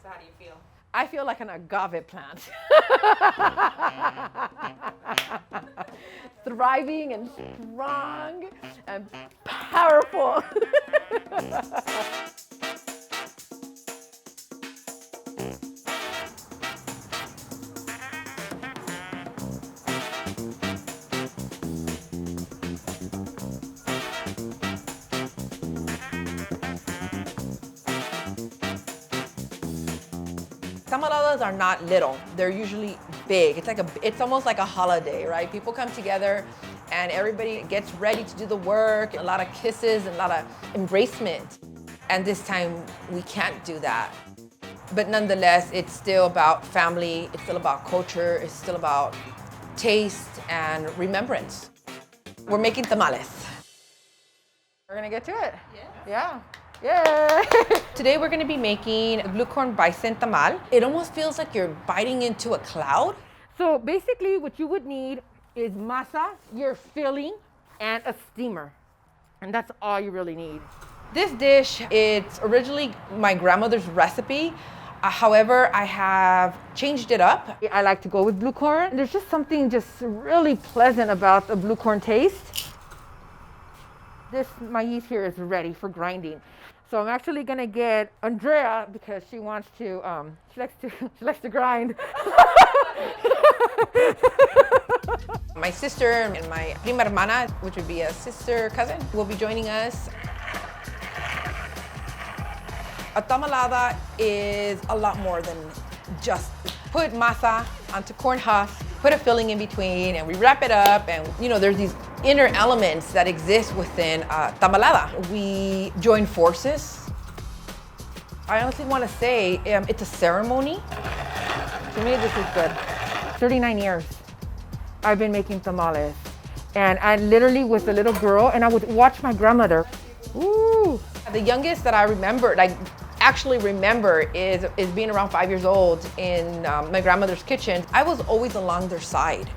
how do you feel? I feel like an agave plant. Thriving and strong and powerful. Tamaladas are not little. They're usually big. It's almost like a holiday, right? People come together and everybody gets ready to do the work. A lot of kisses and a lot of embracement. And this time we can't do that. But nonetheless, it's still about family. It's still about culture. It's still about taste and remembrance. We're making tamales. We're gonna get to it. Yeah. Yay! Today we're going to be making a blue corn bison tamal. It almost feels like you're biting into a cloud. So basically what you would need is masa, your filling, and a steamer. And that's all you really need. This dish, it's originally my grandmother's recipe. However, I have changed it up. I like to go with blue corn. There's just something just really pleasant about the blue corn taste. This maize here is ready for grinding. So I'm actually gonna get Andrea because she wants to, she likes to grind. My sister and my prima hermana, which would be a sister cousin, will be joining us. A tamalada is a lot more than just put masa onto corn husks, put a filling in between, and we wrap it up. And there's these inner elements that exist within tamalada. We join forces. I honestly want to say it's a ceremony. To me, this is good. 39 years I've been making tamales. And I literally was a little girl and I would watch my grandmother. Ooh. The youngest that I remember, actually remember is being around 5 years old in my grandmother's kitchen. I was always along their side.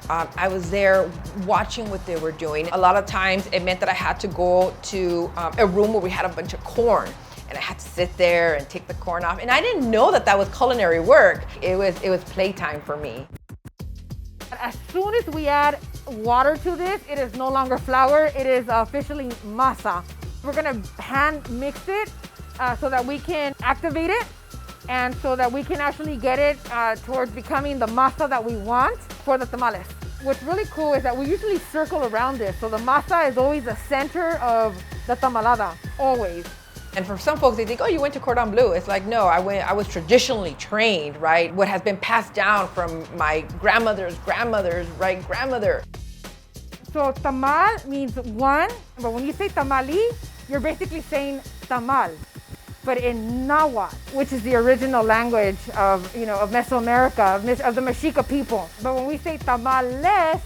I was there watching what they were doing. A lot of times it meant that I had to go to a room where we had a bunch of corn and I had to sit there and take the corn off. And I didn't know that was culinary work. It was playtime for me. As soon as we add water to this, it is no longer flour, it is officially masa. We're gonna hand mix it so that we can activate it and so that we can actually get it towards becoming the masa that we want for the tamales. What's really cool is that we usually circle around this. So the masa is always the center of the tamalada, always. And for some folks, they think, oh, you went to Cordon Bleu. It's like, no, I was traditionally trained, right? What has been passed down from my grandmother's right grandmother. So tamal means one, but when you say tamali, you're basically saying tamal. But in Nahuatl, which is the original language of Mesoamerica, of the Mexica people. But when we say tamales,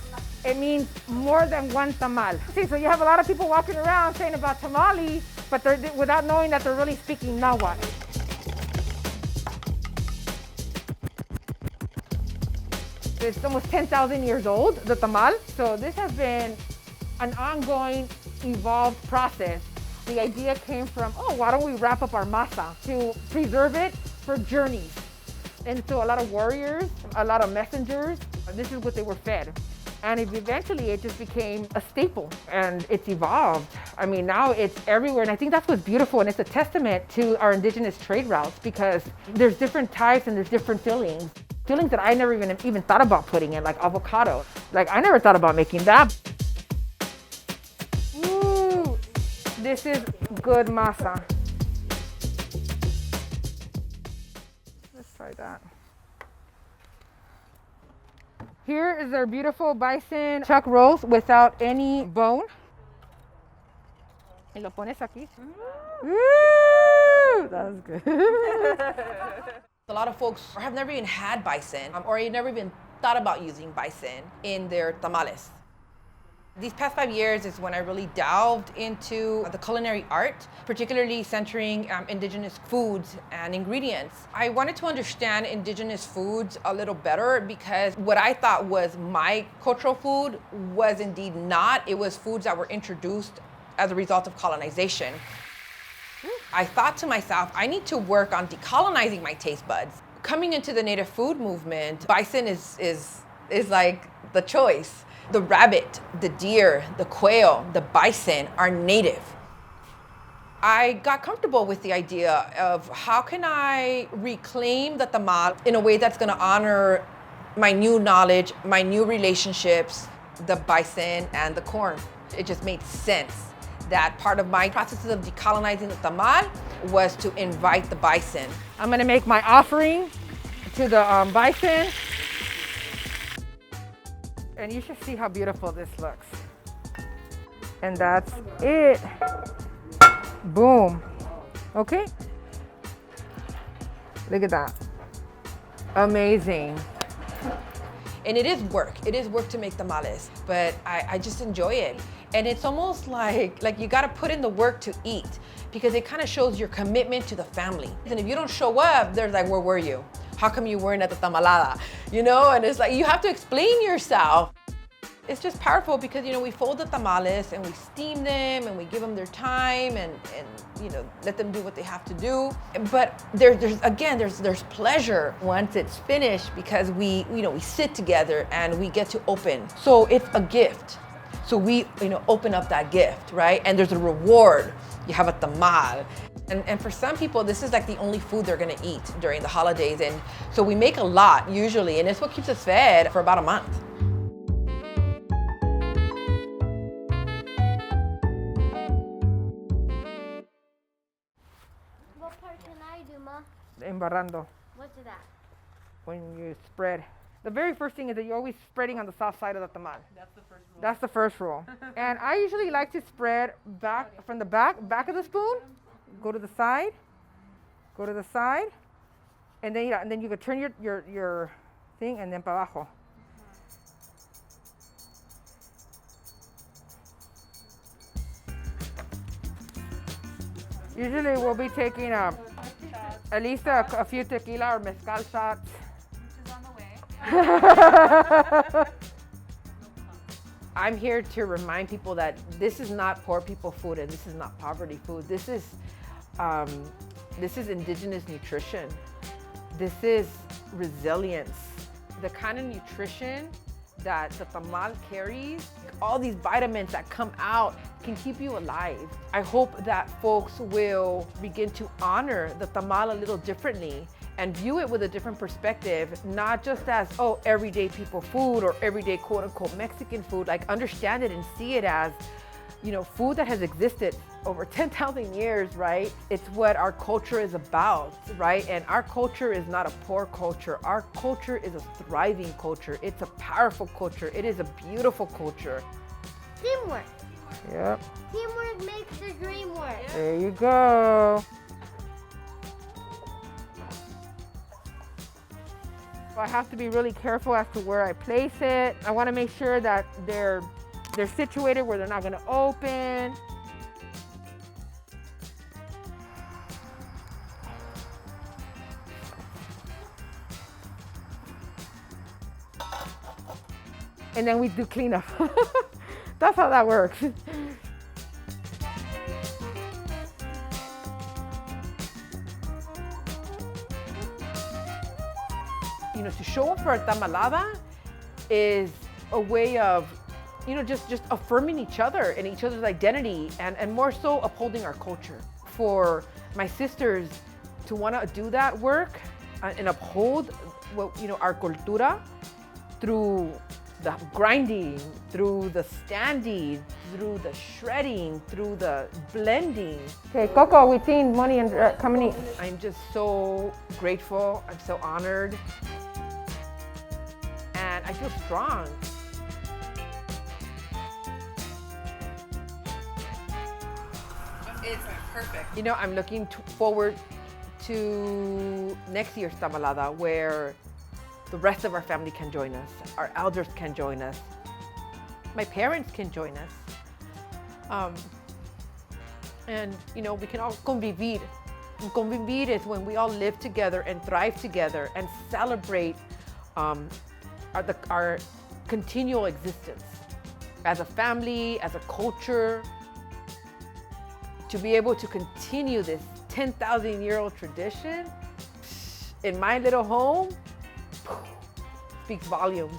it means more than one tamal. See, so you have a lot of people walking around saying about tamale, but without knowing that they're really speaking Nahuatl. It's almost 10,000 years old, the tamal. So this has been an ongoing, evolved process. The idea came from, why don't we wrap up our masa to preserve it for journeys? And so a lot of warriors, a lot of messengers, this is what they were fed. And eventually it just became a staple and it's evolved. I mean, now it's everywhere. And I think that's what's beautiful. And it's a testament to our indigenous trade routes because there's different types and there's different fillings. Fillings that I never even thought about putting in, like avocado. I never thought about making that. Ooh, this is good masa. Let's try that. Here is our beautiful bison chuck roast without any bone. Y lo pones aquí. Ooh, that was good. A lot of folks have never even had bison or you've never even thought about using bison in their tamales. These past 5 years is when I really delved into the culinary art, particularly centering indigenous foods and ingredients. I wanted to understand indigenous foods a little better because what I thought was my cultural food was indeed not. It was foods that were introduced as a result of colonization. I thought to myself, I need to work on decolonizing my taste buds. Coming into the native food movement, bison is like the choice. The rabbit, the deer, the quail, the bison are native. I got comfortable with the idea of how can I reclaim the tamal in a way that's gonna honor my new knowledge, my new relationships, the bison and the corn. It just made sense that part of my processes of decolonizing the tamal was to invite the bison. I'm gonna make my offering to the bison. And you should see how beautiful this looks. And that's it. Boom. Okay. Look at that. Amazing. And it is work. It is work to make tamales, but I just enjoy it. And it's almost like you gotta put in the work to eat, because it kind of shows your commitment to the family. And if you don't show up, they're like, where were you? How come you weren't at the tamalada? You know, and it's like, you have to explain yourself. It's just powerful because, you know, we fold the tamales and we steam them and we give them their time and you know, let them do what they have to do. But there's pleasure once it's finished, because we sit together and we get to open. So it's a gift. So we, open up that gift, right? And there's a reward. You have a tamal. And for some people, this is like the only food they're gonna eat during the holidays. And so we make a lot usually, and it's what keeps us fed for about a month. What part can I do, Ma? Embarrando, What's that? when you spread. The very first thing is that you're always spreading on the soft side of the tamal. That's the first rule. That's the first rule. And I usually like to spread back from the back of the spoon. Go to the side, and then you can turn your thing and then para abajo. Usually we'll be taking at least a few tequila or mezcal shots. I'm here to remind people that this is not poor people food and this is not poverty food. This is indigenous nutrition. This is resilience. The kind of nutrition that the tamal carries, all these vitamins that come out can keep you alive. I hope that folks will begin to honor the tamal a little differently and view it with a different perspective, not just as, everyday people food or everyday quote unquote Mexican food. Like, understand it and see it as, food that has existed over 10,000 years, right? It's what our culture is about, right? And our culture is not a poor culture. Our culture is a thriving culture. It's a powerful culture. It is a beautiful culture. Teamwork. Yep. Teamwork makes the dream work. There you go. I have to be really careful as to where I place it. I want to make sure that they're situated where they're not going to open. And then we do cleanup. That's how that works. To show up for a tamalada is a way of, just affirming each other and each other's identity, and more so upholding our culture. For my sisters to want to do that work and uphold our cultura through the grinding, through the standing, through the shredding, through the blending. Okay, Coco, we've seen money and come and eat. I'm just so grateful. I'm so honored. And I feel strong. It's perfect. I'm looking forward to next year's tamalada, where the rest of our family can join us. Our elders can join us. My parents can join us. And we can all convivir. And convivir is when we all live together and thrive together and celebrate our continual existence as a family, as a culture, to be able to continue this 10,000-year-old tradition in my little home speaks volumes.